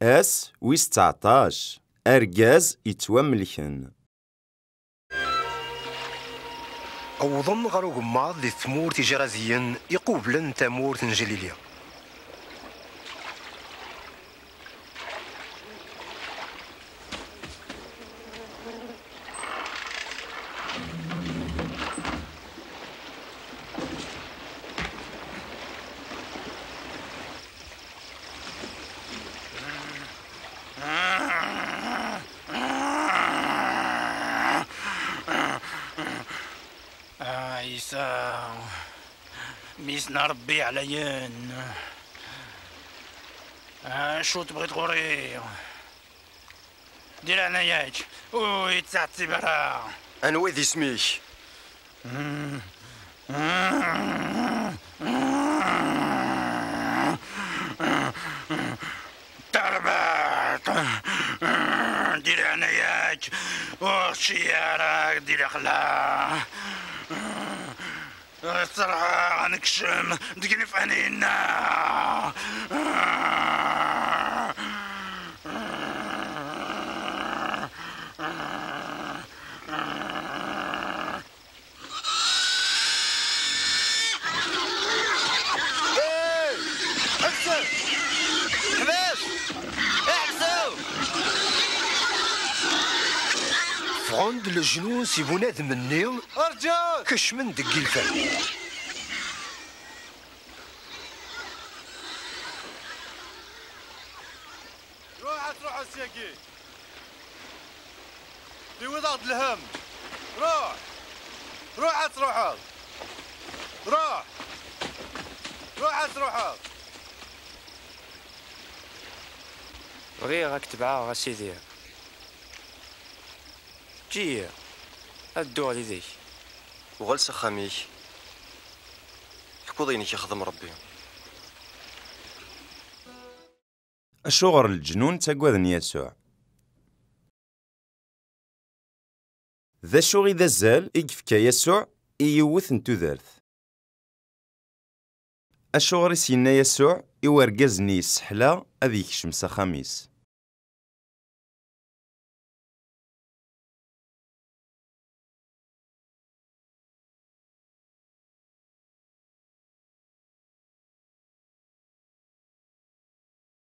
أس ويس 19 أرجاز يتوملكن. أوضن غير أجماض ذي ثمور تجرازيا يقوبلن تامور تنجليليا. عيسى ميسنا ربي عليان. شو تبغي تغوري؟ دير عناياك ويتسعتي برا. أنا ويدي سميك تربط. دير عناياك وشيارك دير خلا. الصراحة غنكشم دقني في عينينا. عند الجنون سي بنادم مني ارجوك كش من دقي الفم. روح السياقي في وضع الهم. روح روح بغي راك تبعها غا سيدي. جي هادو على يديك وغلس خاميك الكوضينك يخدم ربي. أشغر الجنون تقوذن يسوع. ذا شو غي ذا الزال إيقفكا يسوع إيوث نتوذرث. أشغر سينا يسوع إورقزني السحلة أذيك شمس خميس.